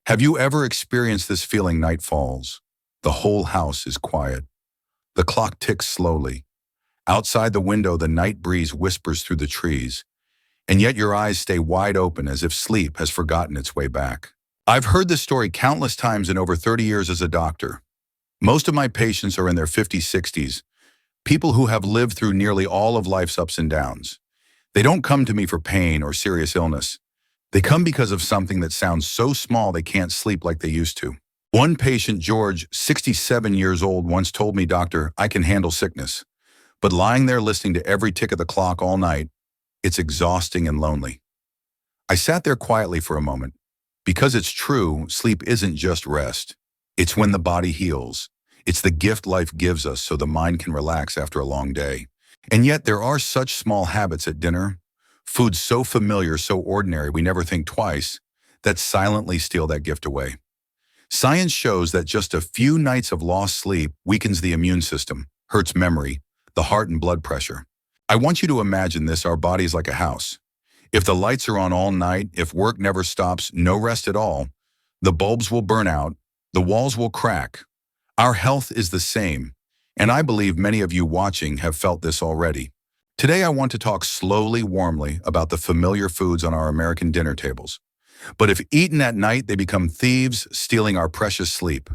Have you ever experienced this feeling? Night falls. The whole house is quiet. The clock ticks slowly. Outside the window, the night breeze whispers through the trees, and yet your eyes stay wide open as if sleep has forgotten its way back. I've heard this story countless times in over 30 years as a doctor. Most of my patients are in their 50s, 60s, people who have lived through nearly all of life's ups and downs. They don't come to me for pain or serious illness. They come because of something that sounds so small they can't sleep like they used to. One patient, George, 67 years old, once told me, "Doctor, I can handle sickness, but lying there listening to every tick of the clock all night, it's exhausting and lonely." I sat there quietly for a moment. Because it's true, sleep isn't just rest. It's when the body heals. It's the gift life gives us so the mind can relax after a long day. And yet there are such small habits at dinner, food so familiar, so ordinary we never think twice, that silently steal that gift away. Science shows that just a few nights of lost sleep weakens the immune system, hurts memory, the heart and blood pressure. I want you to imagine this: our body is like a house. If the lights are on all night, if work never stops, no rest at all, the bulbs will burn out, the walls will crack. Our health is the same, and I believe many of you watching have felt this already. Today I want to talk slowly, warmly about the familiar foods on our American dinner tables. But if eaten at night, they become thieves, stealing our precious sleep.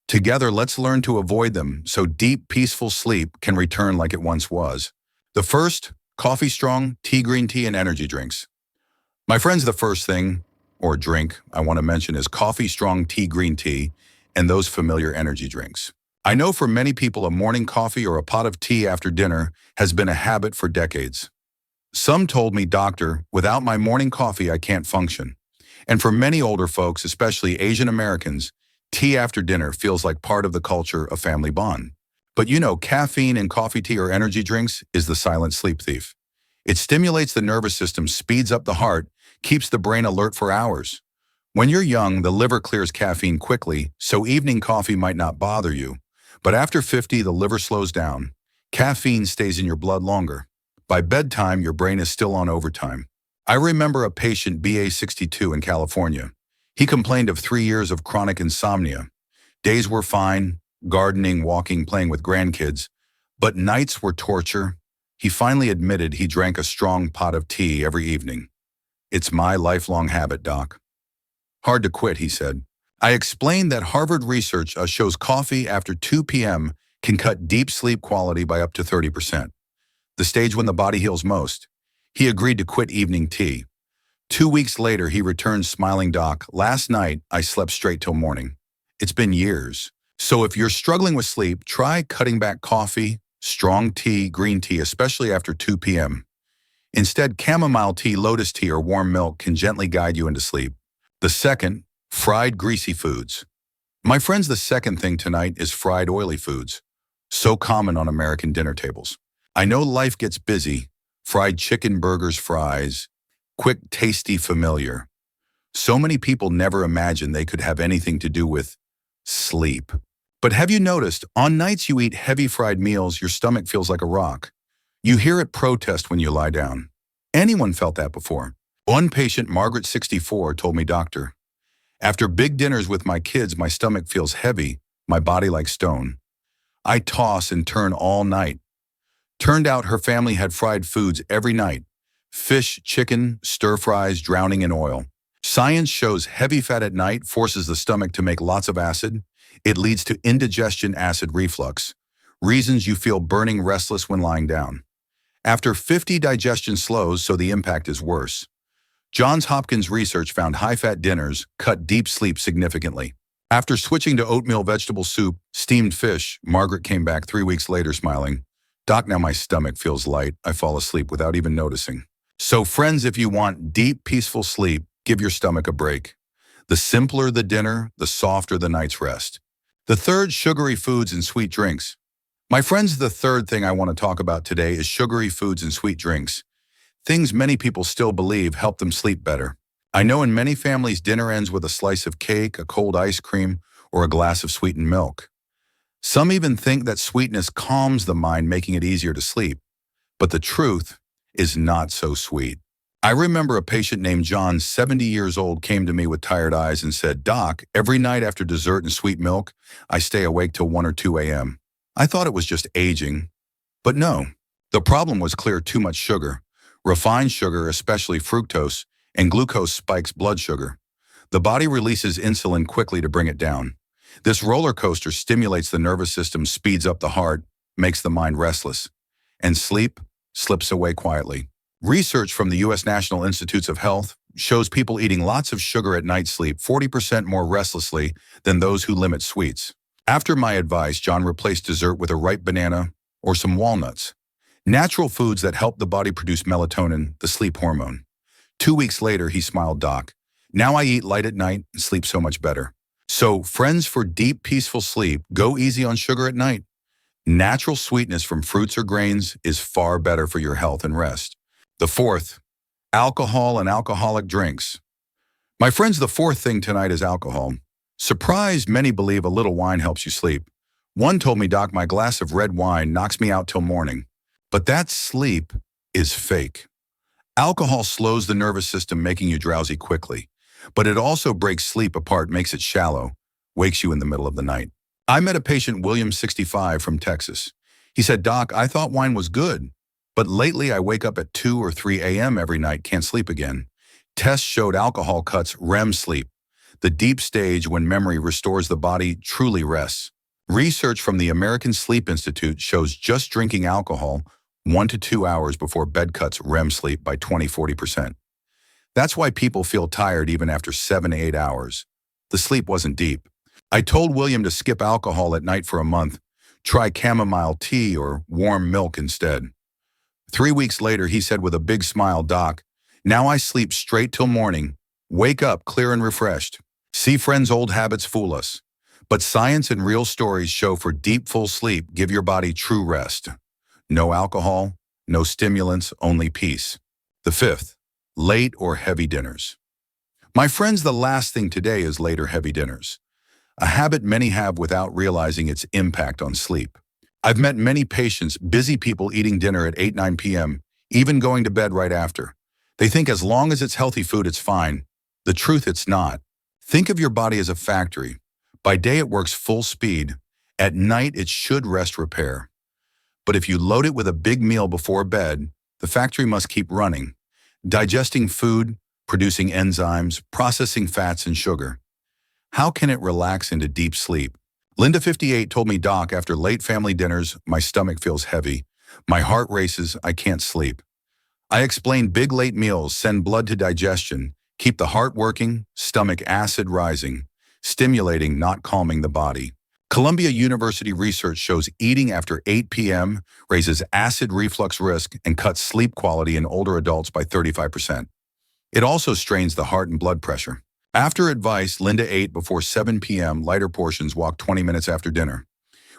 Together, let's learn to avoid them so deep, peaceful sleep can return like it once was. The first, coffee strong, tea, green tea, and energy drinks. My friends, the first thing, or drink, I want to mention is coffee strong, tea, green tea, and those familiar energy drinks. I know for many people a morning coffee or a pot of tea after dinner has been a habit for decades. Some told me, "Doctor, without my morning coffee I can't function." And for many older folks, especially Asian Americans, tea after dinner feels like part of the culture, a family bond. But you know, caffeine in coffee, tea, or energy drinks is the silent sleep thief. It stimulates the nervous system, speeds up the heart, keeps the brain alert for hours. When you're young, the liver clears caffeine quickly, so evening coffee might not bother you. But after 50, the liver slows down. Caffeine stays in your blood longer. By bedtime, your brain is still on overtime. I remember a patient, BA 62 in California. He complained of 3 years of chronic insomnia. Days were fine, gardening, walking, playing with grandkids, but nights were torture. He finally admitted he drank a strong pot of tea every evening. "It's my lifelong habit, Doc." "Hard to quit," he said. I explained that Harvard research shows coffee after 2 p.m. can cut deep sleep quality by up to 30%, the stage when the body heals most. He agreed to quit evening tea. 2 weeks later, he returned smiling, "Doc, last night I slept straight till morning." It's been years. So if you're struggling with sleep, try cutting back coffee, strong tea, green tea, especially after 2 p.m. Instead, chamomile tea, lotus tea, or warm milk can gently guide you into sleep. The second, fried greasy foods. My friends, the second thing tonight is fried oily foods, so common on American dinner tables. I know life gets busy. Fried chicken, burgers, fries, quick, tasty, familiar. So many people never imagine they could have anything to do with sleep. But have you noticed, on nights you eat heavy fried meals, your stomach feels like a rock. You hear it protest when you lie down. Anyone felt that before? One patient, Margaret, 64, told me, "Doctor, after big dinners with my kids, my stomach feels heavy, my body like stone. I toss and turn all night." Turned out her family had fried foods every night: fish, chicken, stir fries, drowning in oil. Science shows heavy fat at night forces the stomach to make lots of acid. It leads to indigestion, acid reflux, reasons you feel burning, restless when lying down. After 50, digestion slows, so the impact is worse. Johns Hopkins research found high-fat dinners cut deep sleep significantly. After switching to oatmeal, vegetable soup, steamed fish, Margaret came back 3 weeks later smiling, "Doc, now my stomach feels light. I fall asleep without even noticing." So friends, if you want deep, peaceful sleep, give your stomach a break. The simpler the dinner, the softer the night's rest. The third, sugary foods and sweet drinks. My friends, the third thing I want to talk about today is sugary foods and sweet drinks. Things many people still believe help them sleep better. I know in many families, dinner ends with a slice of cake, a cold ice cream, or a glass of sweetened milk. Some even think that sweetness calms the mind, making it easier to sleep. But the truth is not so sweet. I remember a patient named John, 70 years old, came to me with tired eyes and said, "Doc, every night after dessert and sweet milk, I stay awake till 1 or 2 a.m. I thought it was just aging, but no. The problem was clear: too much sugar. Refined sugar, especially fructose, and glucose spikes blood sugar. The body releases insulin quickly to bring it down. This roller coaster stimulates the nervous system, speeds up the heart, makes the mind restless, and sleep slips away quietly. Research from the U.S. National Institutes of Health shows people eating lots of sugar at night sleep 40% more restlessly than those who limit sweets. After my advice, John replaced dessert with a ripe banana or some walnuts, natural foods that help the body produce melatonin, the sleep hormone. 2 weeks later, he smiled, "Doc, now I eat light at night and sleep so much better." So, friends, for deep, peaceful sleep, go easy on sugar at night. Natural sweetness from fruits or grains is far better for your health and rest. The fourth, alcohol and alcoholic drinks. My friends, the fourth thing tonight is alcohol. Surprised, many believe a little wine helps you sleep. One told me, "Doc, my glass of red wine knocks me out till morning." But that sleep is fake. Alcohol slows the nervous system, making you drowsy quickly. But it also breaks sleep apart, makes it shallow, wakes you in the middle of the night. I met a patient, William, 65, from Texas. He said, "Doc, I thought wine was good, but lately I wake up at 2 or 3 a.m. every night, can't sleep again." Tests showed alcohol cuts REM sleep, the deep stage when memory restores, the body truly rests. Research from the American Sleep Institute shows just drinking alcohol 1 to 2 hours before bed cuts REM sleep by 20–40%. That's why people feel tired even after 7 to 8 hours. The sleep wasn't deep. I told William to skip alcohol at night for a month. Try chamomile tea or warm milk instead. 3 weeks later, he said with a big smile, "Doc, now I sleep straight till morning. Wake up clear and refreshed." See, friends, old habits fool us. But science and real stories show for deep, full sleep, give your body true rest. No alcohol, no stimulants, only peace. The fifth, late or heavy dinners. My friends, the last thing today is late or heavy dinners, a habit many have without realizing its impact on sleep. I've met many patients, busy people, eating dinner at 8–9 p.m., even going to bed right after. They think as long as it's healthy food, it's fine. The truth, it's not. Think of your body as a factory. By day, it works full speed. At night, it should rest, repair. But if you load it with a big meal before bed, the factory must keep running, digesting food, producing enzymes, processing fats and sugar. How can it relax into deep sleep? Linda, 58, told me, "Doc, after late family dinners, my stomach feels heavy. My heart races, I can't sleep." I explained big late meals send blood to digestion, keep the heart working, stomach acid rising, stimulating, not calming the body. Columbia University research shows eating after 8 p.m. raises acid reflux risk and cuts sleep quality in older adults by 35%. It also strains the heart and blood pressure. After advice, Linda ate before 7 p.m., lighter portions, walked 20 minutes after dinner.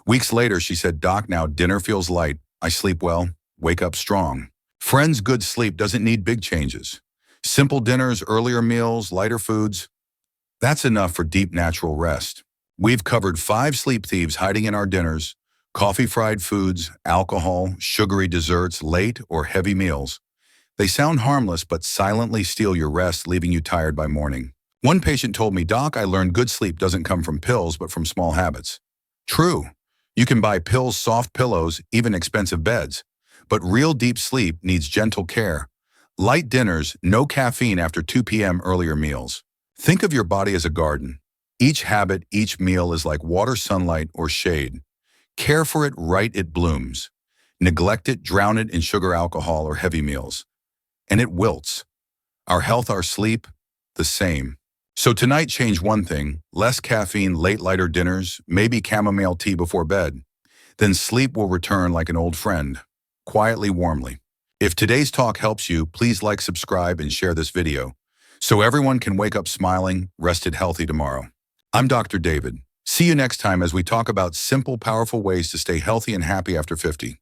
Weeks later, she said, "Doc, now dinner feels light. I sleep well, wake up strong." Friends, good sleep doesn't need big changes. Simple dinners, earlier meals, lighter foods, that's enough for deep, natural rest. We've covered 5 sleep thieves hiding in our dinners: coffee, fried foods, alcohol, sugary desserts, late or heavy meals. They sound harmless, but silently steal your rest, leaving you tired by morning. One patient told me, "Doc, I learned good sleep doesn't come from pills, but from small habits." True. You can buy pills, soft pillows, even expensive beds. But real deep sleep needs gentle care. Light dinners, no caffeine after 2 p.m., earlier meals. Think of your body as a garden. Each habit, each meal is like water, sunlight, or shade. Care for it right, it blooms. Neglect it, drown it in sugar, alcohol, or heavy meals, and it wilts. Our health, our sleep, the same. So tonight, change one thing: less caffeine, late, lighter dinners, maybe chamomile tea before bed. Then sleep will return like an old friend, quietly, warmly. If today's talk helps you, please like, subscribe, and share this video so everyone can wake up smiling, rested, healthy tomorrow. I'm Dr. David. See you next time as we talk about simple, powerful ways to stay healthy and happy after 50.